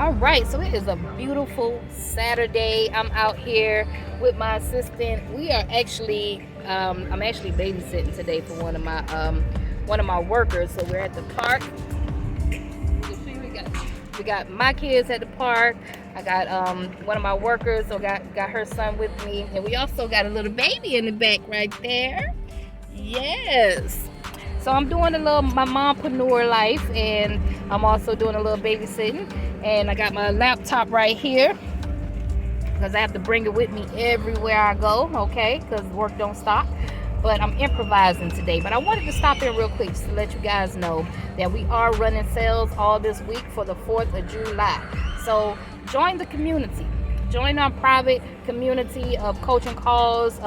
All right, so it is a beautiful Saturday. I'm out here with my assistant. We are actually, I'm actually babysitting today for one of my workers. So we're at the park. You see, we got my kids at the park. I got one of my workers, so got her son with me, and we also got a little baby in the back right there. Yes. So I'm doing a little my mompreneur life, and I'm also doing a little babysitting. And I got my laptop right here because I have to bring it with me everywhere I go. Okay, because work don't stop. But I'm improvising today. But I wanted to stop in real quick to let you guys know that we are running sales all this week for the 4th of July. So join the community. Join our private community of coaching calls.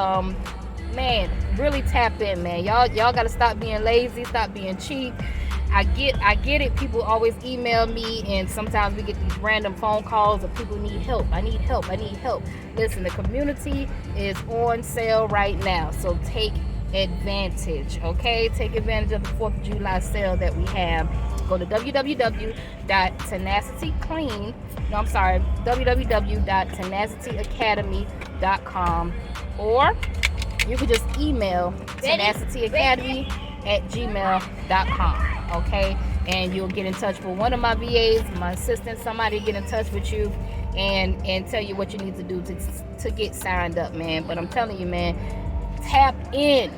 Man, really tap in, man. Y'all got to stop being lazy, stop being cheap. I get it. People always email me, and sometimes we get these random phone calls of people need help. I need help. I need help. Listen, the community is on sale right now, so take advantage. Okay, take advantage of the 4th of July sale that we have. Go to www.tenacityclean. No, I'm sorry, www.tenacityacademy.com, or you can just email tenacityacademy@gmail.com. Okay, and you'll get in touch with one of my VAs, my assistant, somebody get in touch with you and tell you what you need to do to get signed up, man. But I'm telling you, man, tap in.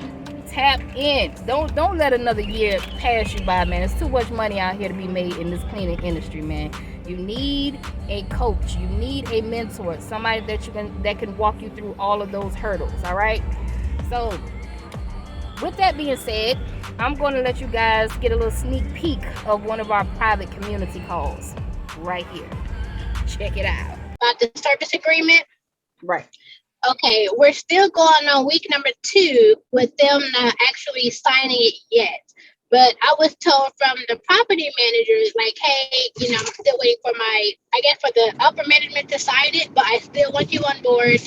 Tap in. Don't let another year pass you by, man. There's too much money out here to be made in this cleaning industry, man. You need a coach. You need a mentor, somebody that can walk you through all of those hurdles. All right. So, with that being said, I'm going to let you guys get a little sneak peek of one of our private community calls right here. Check it out. About the service agreement. Right. Okay, we're still going on week number 2 with them not actually signing it yet. But I was told from the property managers, like, hey, I'm still waiting for I guess for the upper management to sign it, but I still want you on board,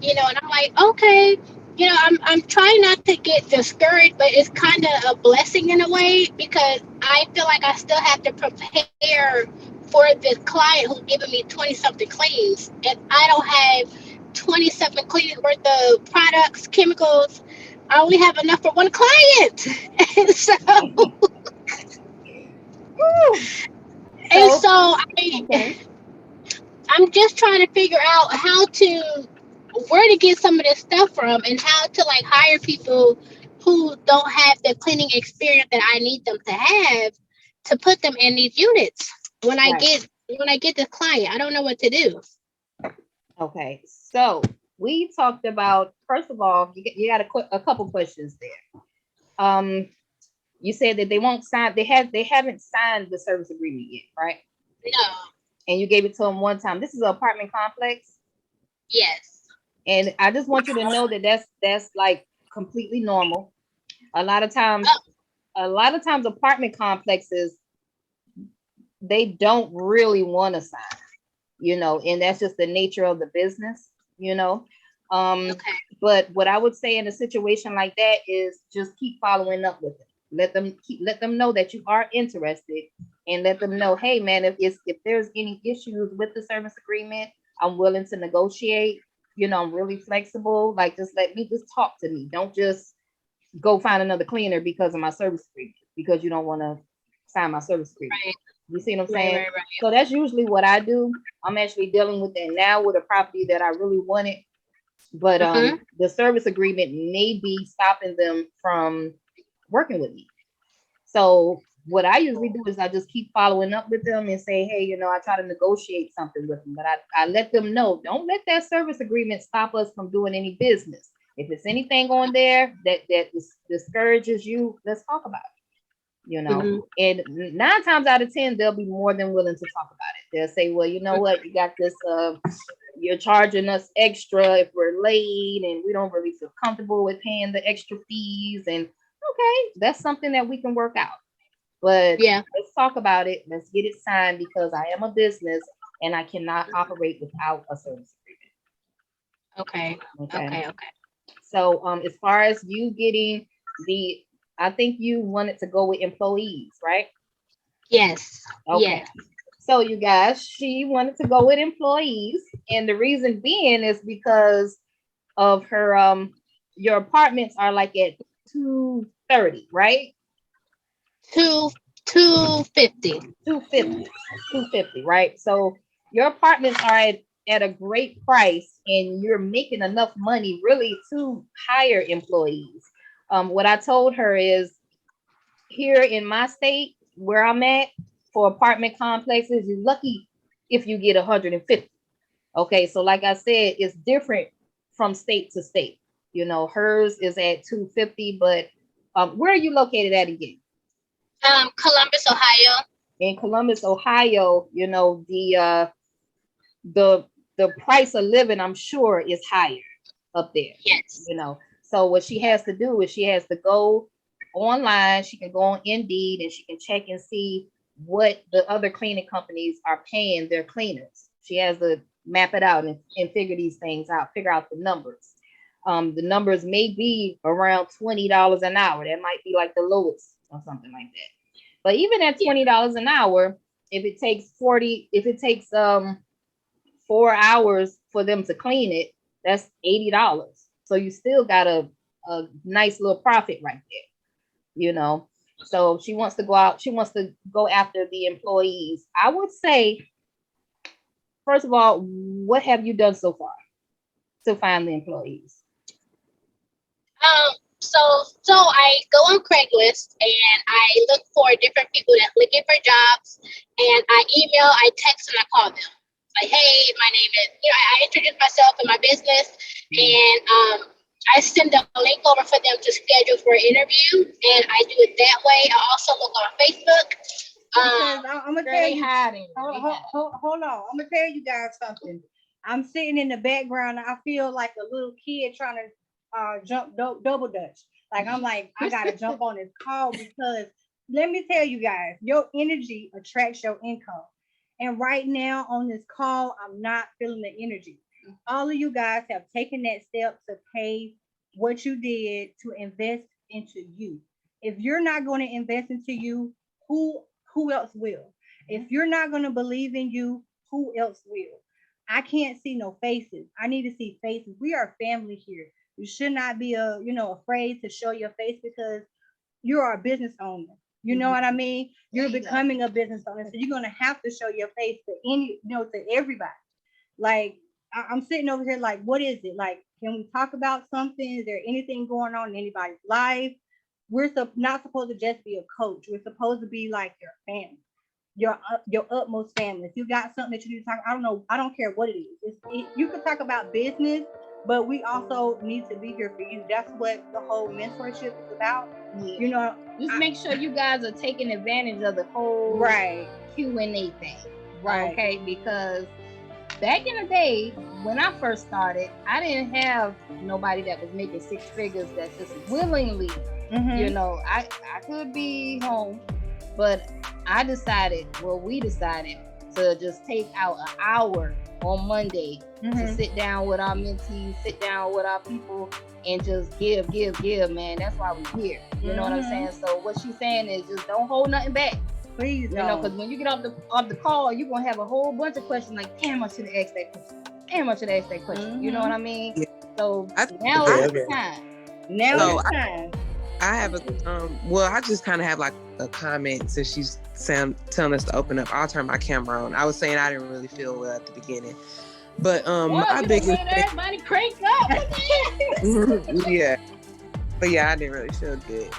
and I'm like, okay, I'm trying not to get discouraged, but it's kind of a blessing in a way because I feel like I still have to prepare for this client who's giving me 20 something cleans, and I don't have 27 cleanings worth of products, chemicals. I only have enough for one client. And so, and So, so I mean, okay. I'm just trying to figure out where to get some of this stuff from and how to like hire people who don't have the cleaning experience that I need them to have to put them in these units when I Right. get this client. I don't know what to do. Okay. So, we talked about, first of all, you got a couple questions there. You said that they won't sign, they haven't signed the service agreement yet, right? No. And you gave it to them one time. This is an apartment complex. Yes. And I just want you to know that that's like completely normal. A lot of times, Oh, apartment complexes, they don't really want to sign, and that's just the nature of the business, you know. Um, okay. but what I would say in a situation like that is just keep following up with them. Let them know that you are interested, and let them know, hey man, if there's any issues with the service agreement, I'm willing to negotiate. I'm really flexible. Like, just talk to me. Don't just go find another cleaner because of my service agreement, because you don't want to sign my service agreement. Right. You see what I'm Right. saying? Right. Right. So that's usually what I do. I'm actually dealing with that now with a property that I really wanted, but Mm-hmm. the service agreement may be stopping them from working with me. So what I usually do is I just keep following up with them and say, hey, I try to negotiate something with them, but I let them know, don't let that service agreement stop us from doing any business. If it's anything on there that discourages you, let's talk about it. Mm-hmm. And 9 times out of 10, they'll be more than willing to talk about it. They'll say, well, you know what, you got this, you're charging us extra if we're late and we don't really feel comfortable with paying the extra fees. And okay, that's something that we can work out. But Yeah. let's talk about it. Let's get it signed because I am a business and I cannot operate without a service Okay. agreement. Okay. Okay. Okay. So as far as you getting the, I think you wanted to go with employees, right? Yes. Okay. Yes. So you guys, she wanted to go with employees, and the reason being is because of her your apartments are like at 230, right? Two 250. 250. 250, right? So your apartments are at a great price and you're making enough money really to hire employees. What I told her is here in my state where I'm at for apartment complexes, you're lucky if you get 150. Okay, so like I said, it's different from state to state. You know, hers is at 250, but where are you located at again? Columbus, Ohio. In Columbus, Ohio, you know, the the price of living, I'm sure, is higher up there. Yes. You know, so what she has to do is she has to go online. She can go on Indeed and she can check and see what the other cleaning companies are paying their cleaners. She has to map it out and figure these things out, figure out the numbers. The numbers may be around $20 an hour. That might be like the lowest or something like that. But even at $20 an hour, if it takes 4 hours for them to clean it, that's $80. So you still got a nice little profit right there, you know. So she wants to go out, she wants to go after the employees. I would say, first of all, what have you done so far to find the employees? So I go on Craigslist and I look for different people that looking for jobs, and I email, I text, and I call them. Like, hey, my name is, I introduce myself and my business, and I send them a link over for them to schedule for an interview, and I do it that way. I also look on Facebook. I'm gonna tell you. Hiding. Hold on. I'm gonna tell you guys something. I'm sitting in the background. I feel like a little kid trying to jump double dutch. Like I'm like, I gotta jump on this call because let me tell you guys, your energy attracts your income. And right now on this call, I'm not feeling the energy. All of you guys have taken that step to pay what you did to invest into you. If you're not going to invest into you, who else will? If you're not going to believe in you, who else will? I can't see no faces. I need to see faces. We are family here. You should not be afraid to show your face because you're a business owner. You know what I mean? You're becoming a business owner, so you're gonna have to show your face to everybody. Like I'm sitting over here, like, what is it? Like, can we talk about something? Is there anything going on in anybody's life? We're not supposed to just be a coach. We're supposed to be like your family, your utmost family. If you got something that you need to talk, I don't care what it is. You can talk about business, but we also need to be here for you. That's what the whole mentorship is about. Yeah. Just make sure you guys are taking advantage of the whole Q&A thing. Right. Okay, because back in the day when I first started, I didn't have nobody that was making six figures that just willingly, I could be home, but we decided to just take out an hour on Monday to sit down with our mentees, sit down with our people, and just give, man. That's why we're here. You know what I'm saying? So what she's saying is just don't hold nothing back. Please, because when you get off the call, you're gonna have a whole bunch of questions like, damn, I should have asked that question. Damn, I should have asked that question. You know what I mean? Yeah. So now is the time. Now is the time. I have I just kind of have like a comment since she's telling us to open up. I'll turn my camera on. I was saying I didn't really feel well at the beginning, but my biggest everybody crank up. yeah, but yeah, I didn't really feel good.